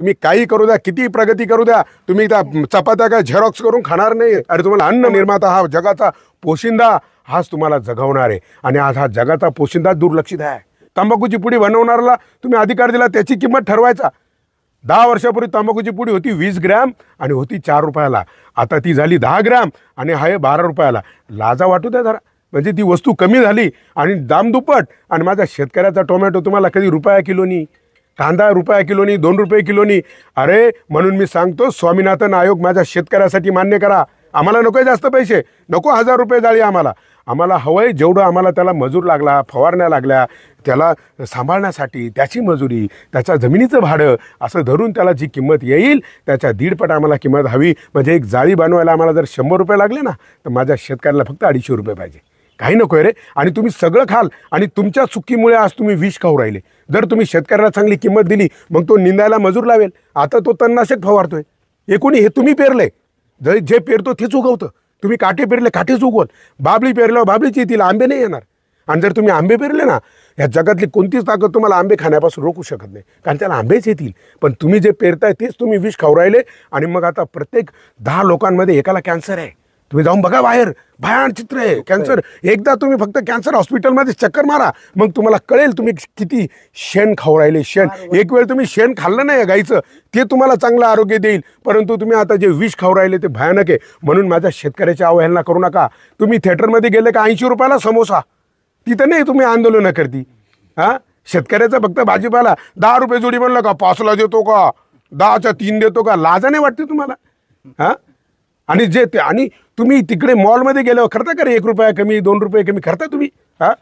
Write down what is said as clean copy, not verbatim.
तुम्ही काही करू द्या, किती प्रगती करू द्या, तुम्ही त्या चपात्या काय झेरॉक्स करून खाणार नाही. अरे तुम्हाला अन्न निर्माता, हा जगाचा पोशिंदा, हाच तुम्हाला जगवणार आहे. आणि आज हा जगाचा पोशिंदा दुर्लक्षित आहे. तंबाखूची पुडी बनवणाऱ्याला तुम्ही अधिकार दिला, त्याची किंमत ठरवायचा. 10 वर्षापूर्वी तंबाखूची पुडी होती 20 ग्रॅम आणि होती 4 रुपयाला. आता ती झाली 10 ग्रॅम आणि आहे 12 रुपयाला. लाजा वाटू द्या जरा. म्हणजे ती वस्तू कमी झाली आणि दाम दुप्पट. आणि माझ्या शेतकऱ्याचा टोमॅटो तुम्हाला कधी रुपया किलोनी, कांदा रुपया किलोनी, 2 रुपये किलोनी. अरे म्हणून मी सांगतो, स्वामीनाथन आयोग माझ्या शेतकऱ्यासाठी मान्य करा. आम्हाला नको जास्त पैसे, नको 1000 रुपये जाळी. आम्हाला हवंय जेवढं आम्हाला त्याला मजूर लागला, फवारण्या लागल्या, त्याला सांभाळण्यासाठी त्याची मजुरी, त्याच्या जमिनीचं भाडं असं धरून त्याला जी किंमत येईल त्याच्या 1.5 आम्हाला किंमत हवी. म्हणजे एक जाळी बनवायला आम्हाला जर 100 रुपये लागले ना, तर माझ्या शेतकऱ्याला फक्त 250 रुपये पाहिजे. काही नको रे. आणि तुम्ही सगळं खाल आणि तुमच्या चुकीमुळे आज तुम्ही विष खाऊ राहिले. जर तुम्ही शेतकऱ्याला चांगली किंमत दिली, मग तो निंदायला मजूर लावेल. आता तो तणनाशक फवारतोय. एकूण हे तुम्ही पेरले, जे पेरतो तेच उगवतं. तुम्ही काटे पेरले, काटेच उगवल. बाबळी पेरल्यावर बाबळीच येतील, आंबे नाही येणार. आणि जर तुम्ही आंबे पेरले ना, ह्या जगातली कोणतीच ताकद तुम्हाला आंबे खाण्यापासून रोखू शकत नाही, कारण त्याला आंबेच येतील. पण तुम्ही जे पेरताय तेच तुम्ही विष खाऊ राहिले. आणि मग आता प्रत्येक 10 लोकांमध्ये एकाला कॅन्सर आहे. तुम्ही जाऊन बघा बाहेर, भयान चित्र आहे कॅन्सर. एकदा तुम्ही फक्त कॅन्सर हॉस्पिटलमध्ये चक्कर मारा, मग तुम्हाला कळेल तुम्ही किती शेण खाऊ राहिले. शेण एक वेळ तुम्ही शेण खाल्लं नाही गाईचं, ते तुम्हाला चांगलं आरोग्य देईल. परंतु तुम्ही आता जे विष खाऊ राहिले ते भयानक आहे. म्हणून माझ्या शेतकऱ्याची अवहेलना करू नका. तुम्ही थिएटरमध्ये गेले का 80 रुपयाला समोसा, तिथं नाही तुम्ही आंदोलनं करती. हां, शेतकऱ्याचा फक्त भाजीपाला 10 रुपये जोडी म्हणलं का 5ला देतो का, 10च्या 3 देतो का, लाजा नाही वाटते तुम्हाला? हां, आणि तुम्ही तिकडे मॉलमध्ये गेल्यावर करता का रे 1 रुपया कमी, 2 रुपये कमी करता तुम्ही? हां.